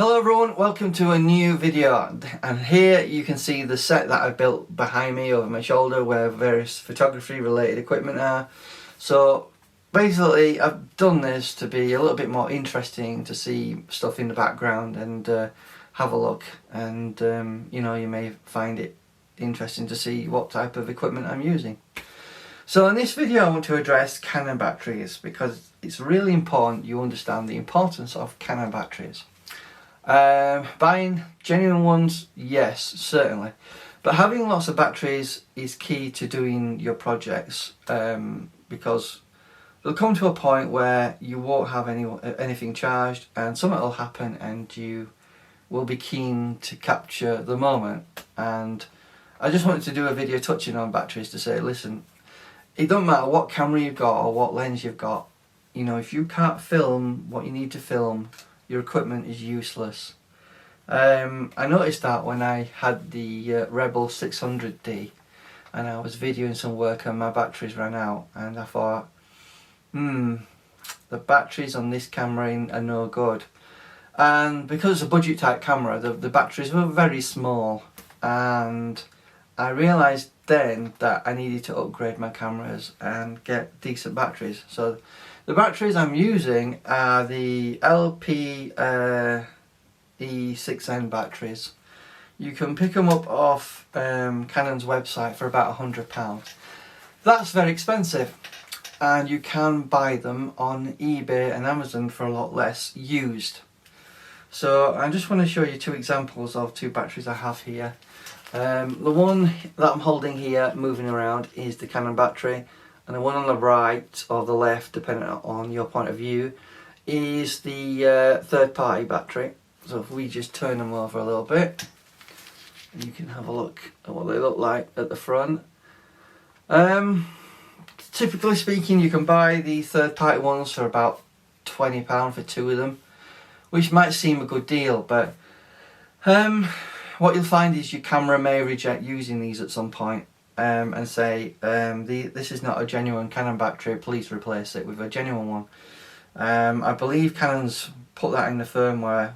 Hello everyone, welcome to a new video, and here you can see the set that I built behind me over my shoulder where various photography related equipment are. So basically I've done this to be a little bit more interesting, to see stuff in the background and have a look, and you know, you may find it interesting to see what type of equipment I'm using. So in this video I want to address Canon batteries because it's really important you understand the importance of Canon batteries. Buying genuine ones, yes, certainly, but having lots of batteries is key to doing your projects, because there'll come to a point where you won't have anything charged and something will happen and you will be keen to capture the moment. And I just wanted to do a video touching on batteries to say, listen, it doesn't matter what camera you've got or what lens you've got, you know, if you can't film what you need to film, your equipment is useless. I noticed that when I had the Rebel 600D and I was videoing some work and my batteries ran out, and I thought, the batteries on this camera are no good. And because it's a budget type camera, the batteries were very small, and I realised then that I needed to upgrade my cameras and get decent batteries. So the batteries I'm using are the LP E6N batteries. You can pick them up off Canon's website for about £100. That's very expensive, and you can buy them on eBay and Amazon for a lot less used. So I just want to show you two examples of two batteries I have here. The one that I'm holding here moving around is the Canon battery, and the one on the right or the left, depending on your point of view, is the third party battery. So if we just turn them over a little bit, you can have a look at what they look like at the front. Typically speaking, you can buy the third party ones for about £20 for two of them, which might seem a good deal, but what you'll find is your camera may reject using these at some point, and say, this is not a genuine Canon battery, please replace it with a genuine one. I believe Canon's put that in the firmware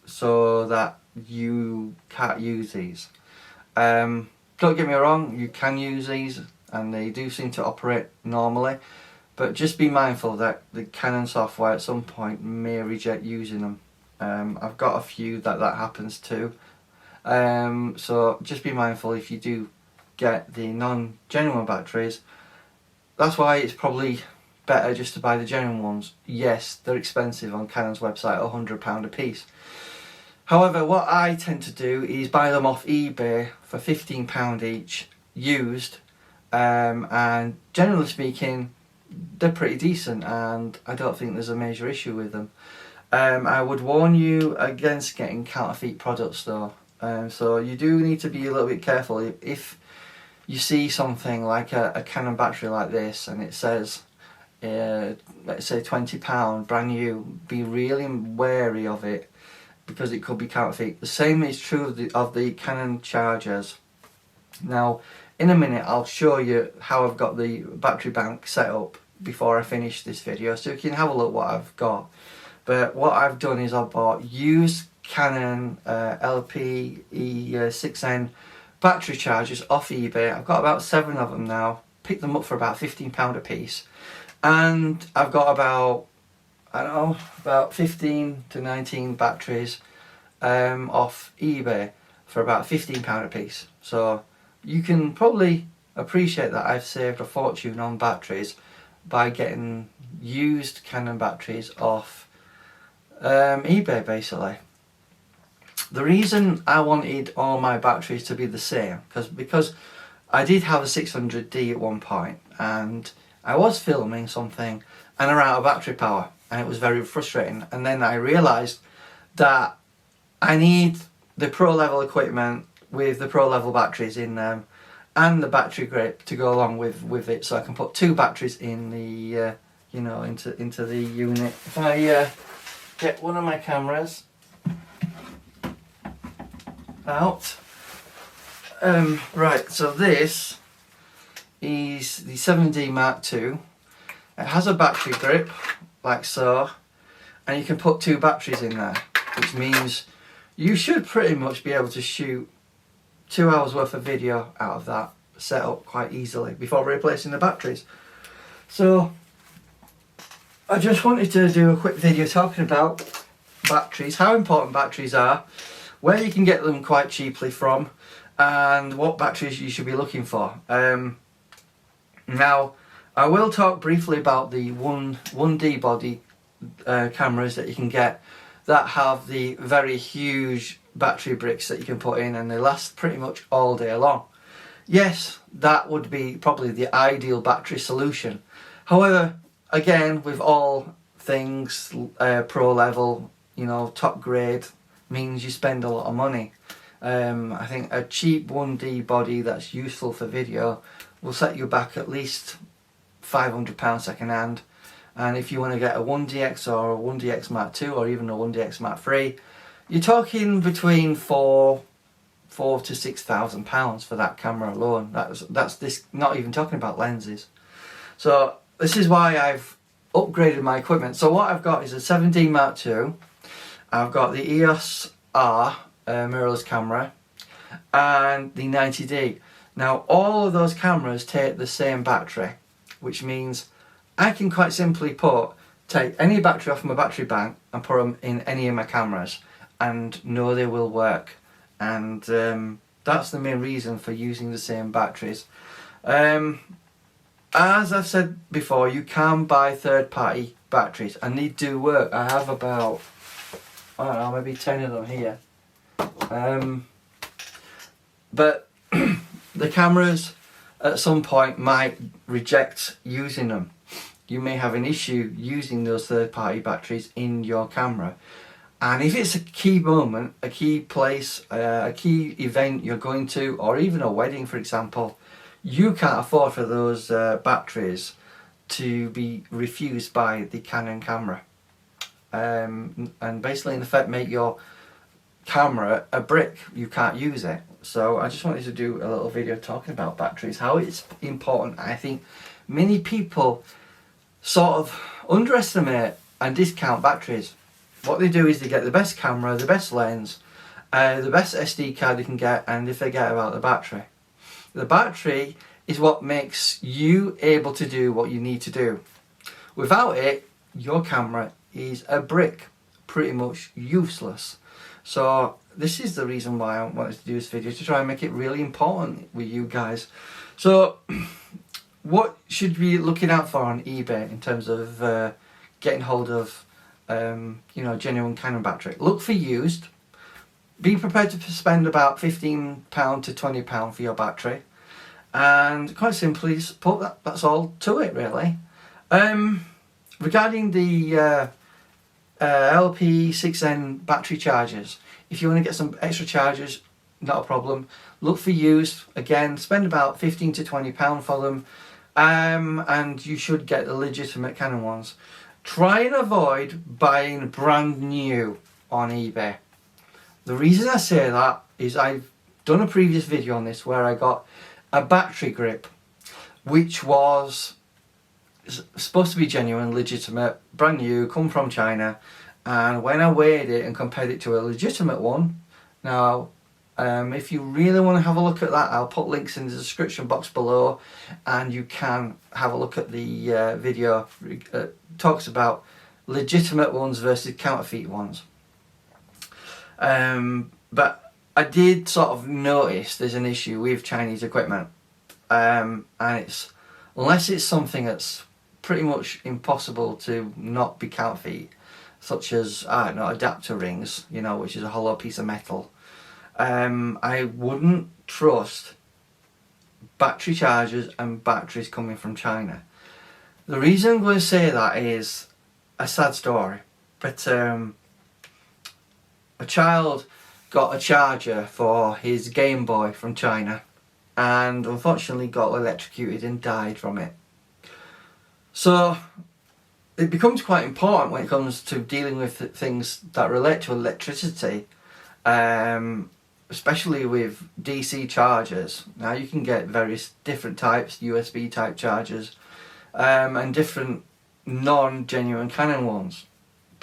so that you can't use these. Don't get me wrong, you can use these and they do seem to operate normally, but just be mindful that the Canon software at some point may reject using them. I've got a few that happens to, so just be mindful if you do get the non-genuine batteries. That's why it's probably better just to buy the genuine ones. Yes, they're expensive on Canon's website, £100 a piece. However, what I tend to do is buy them off eBay for £15 each, used, and generally speaking, they're pretty decent, and I don't think there's a major issue with them. I would warn you against getting counterfeit products though, so you do need to be a little bit careful. If you see something like a Canon battery like this and it says, let's say £20 brand new, be really wary of it because it could be counterfeit. The same is true of the Canon chargers. Now in a minute I'll show you how I've got the battery bank set up before I finish this video, so you can have a look what I've got. But what I've done is I've bought used Canon LP E6N battery chargers off eBay. I've got about 7 of them now, picked them up for about £15 a piece, and I've got about, I don't know, about 15 to 19 batteries off eBay for about £15 a piece. So you can probably appreciate that I've saved a fortune on batteries by getting used Canon batteries off eBay basically. The reason I wanted all my batteries to be the same, because I did have a 600D at one point and I was filming something and I ran out of battery power, and it was very frustrating. And then I realised that I need the pro level equipment with the pro level batteries in them and the battery grip to go along with it, so I can put two batteries in the you know, into the unit. If I get one of my cameras out, right, so this is the 7D Mark II. It has a battery grip like so, and you can put two batteries in there. which means you should pretty much be able to shoot 2 hours worth of video out of that setup quite easily before replacing the batteries. So I just wanted to do a quick video talking about batteries, how important batteries are, where you can get them quite cheaply from, and what batteries you should be looking for. Now, I will talk briefly about the 1D body cameras that you can get that have the very huge battery bricks that you can put in, and they last pretty much all day long. Yes, that would be probably the ideal battery solution. However, again, with all things pro level, you know, top grade, means you spend a lot of money. I think a cheap 1D body that's useful for video will set you back at least £500 second hand. And if you want to get a 1DX or a 1DX Mark II or even a 1DX Mark III, you're talking between £4,000 to £6,000 for that camera alone. That's this, not even talking about lenses. So this is why I've upgraded my equipment. So what I've got is a 7D Mark II. I've got the Eos R mirrorless camera and the 90D. Now all of those cameras take the same battery, which means I can quite simply take any battery off my battery bank and put them in any of my cameras and know they will work. And that's the main reason for using the same batteries. As I've said before, you can buy third-party batteries and they do work. I have about, I don't know, maybe 10 of them here. But the cameras at some point might reject using them. You may have an issue using those third-party batteries in your camera. And if it's a key moment, a key place, a key event you're going to, or even a wedding for example, you can't afford for those batteries to be refused by the Canon camera. And basically in effect make your camera a brick. You can't use it. So I just wanted to do a little video talking about batteries, how it's important. I think many people sort of underestimate and discount batteries. What they do is they get the best camera, the best lens, the best SD card they can get, and they forget about the battery. The battery is what makes you able to do what you need to do. Without it, your camera is a brick, pretty much useless. So this is the reason why I wanted to do this video, to try and make it really important with you guys. So what should we be looking out for on eBay in terms of getting hold of you know, genuine Canon battery? Look for used. Be prepared to spend about £15 to £20 for your battery, and quite simply put that's all to it really. Regarding the LP E6N battery chargers, if you want to get some extra chargers, not a problem. Look for used. Again, spend about £15 to £20 for them, and you should get the legitimate Canon ones. Try and avoid buying brand new on eBay. The reason I say that is I've done a previous video on this where I got a battery grip which was supposed to be genuine, legitimate, brand new, come from China, and when I weighed it and compared it to a legitimate one, now if you really want to have a look at that, I'll put links in the description box below, and you can have a look at the video talks about legitimate ones versus counterfeit ones. But I did sort of notice there's an issue with Chinese equipment, and it's, unless it's something that's pretty much impossible to not be counterfeit, such as, I don't know, adapter rings, you know, which is a hollow piece of metal, I wouldn't trust battery chargers and batteries coming from China. The reason I'm going to say that is a sad story, but a child got a charger for his Game Boy from China and unfortunately got electrocuted and died from it. So it becomes quite important when it comes to dealing with things that relate to electricity, especially with DC chargers. Now you can get various different types, USB type chargers, and different non-genuine Canon ones.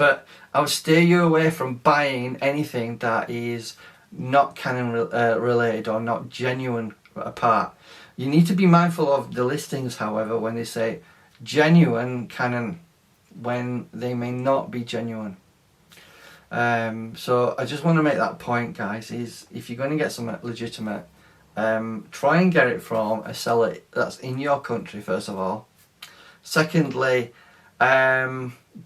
But I would steer you away from buying anything that is not Canon related or not genuine part. You need to be mindful of the listings, however, when they say genuine Canon, when they may not be genuine. So I just want to make that point, guys, is if you're going to get something legitimate, try and get it from a seller that's in your country, first of all. Secondly,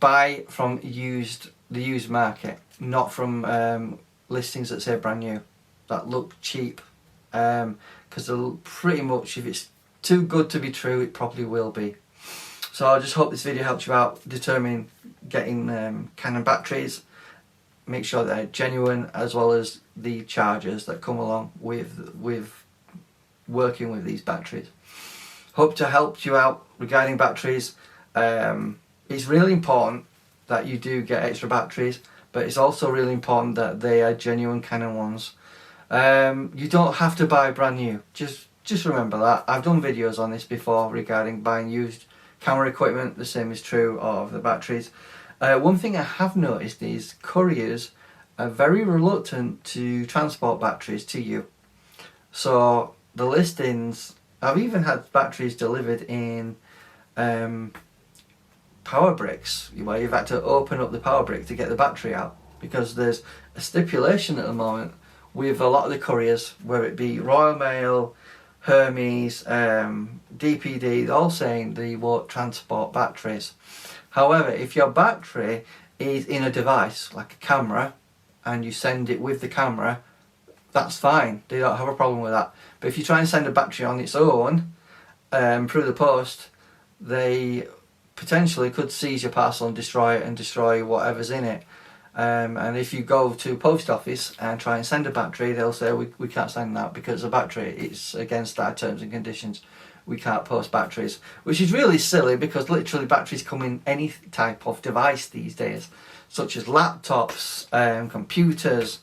buy from the used market, not from listings that say brand new, that look cheap, because they'll pretty much, if it's too good to be true, it probably will be. So I just hope this video helps you out determining getting Canon batteries. Make sure they're genuine, as well as the chargers that come along with working with these batteries. Hope to help you out regarding batteries. It's really important that you do get extra batteries, but it's also really important that they are genuine Canon ones. You don't have to buy brand new. Just remember that. I've done videos on this before regarding buying used camera equipment. The same is true of the batteries. One thing I have noticed is couriers are very reluctant to transport batteries to you. So the listings, I've even had batteries delivered in power bricks, where you've had to open up the power brick to get the battery out, because there's a stipulation at the moment with a lot of the couriers, whether it be Royal Mail, Hermes, DPD, they're all saying they won't transport batteries. However, if your battery is in a device, like a camera, and you send it with the camera, that's fine. They don't have a problem with that. But if you try and send a battery on its own through the post, they potentially could seize your parcel and destroy it and destroy whatever's in it. And if you go to post office and try and send a battery, they'll say we can't send that because the battery is against our terms and conditions. We can't post batteries, which is really silly, because literally batteries come in any type of device these days, such as laptops, computers,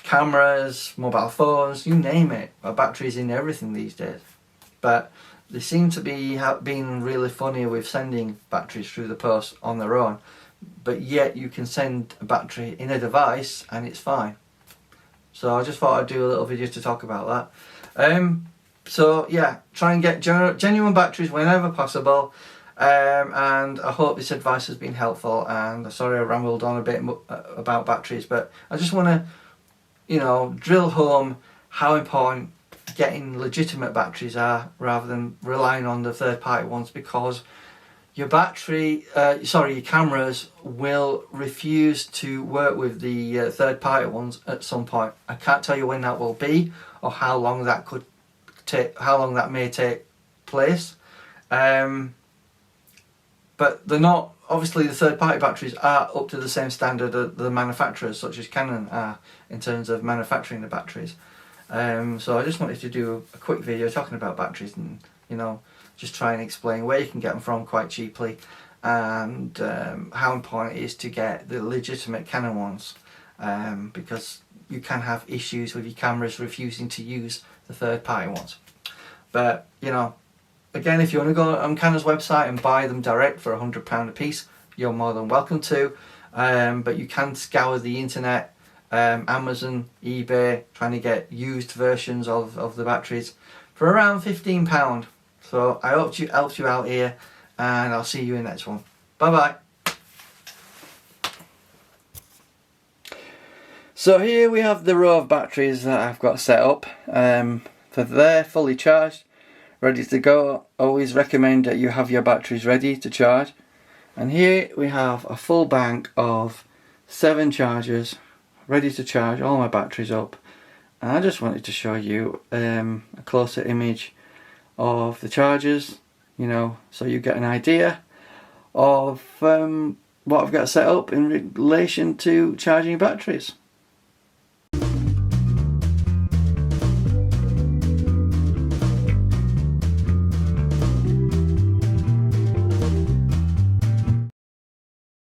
cameras, mobile phones, you name it. A battery's in everything these days. But they seem to be being really funny with sending batteries through the post on their own, but yet you can send a battery in a device and it's fine. So I just thought I'd do a little video to talk about that. So yeah, try and get genuine batteries whenever possible, and I hope this advice has been helpful. And sorry I rambled on a bit about batteries, but I just want to, you know, drill home how important getting legitimate batteries are, rather than relying on the third-party ones, because your your cameras will refuse to work with the third-party ones at some point. I can't tell you when that will be, or how long that may take place. But they're not. Obviously, the third-party batteries are up to the same standard that the manufacturers, such as Canon, are in terms of manufacturing the batteries. So I just wanted to do a quick video talking about batteries, and you know, just try and explain where you can get them from quite cheaply, and how important it is to get the legitimate Canon ones, because you can have issues with your cameras refusing to use the third-party ones. But you know, again, if you want to go on Canon's website and buy them direct for £100 a piece, you're more than welcome to. But you can scour the internet, Amazon, eBay, trying to get used versions of the batteries for around £15. So I hope it helps you out here, and I'll see you in the next one. Bye bye. So here we have the row of batteries that I've got set up. They're fully charged, ready to go. Always recommend that you have your batteries ready to charge. And here we have a full bank of 7 chargers ready to charge all my batteries up. And I just wanted to show you a closer image of the chargers, you know, so you get an idea of what I've got set up in relation to charging batteries.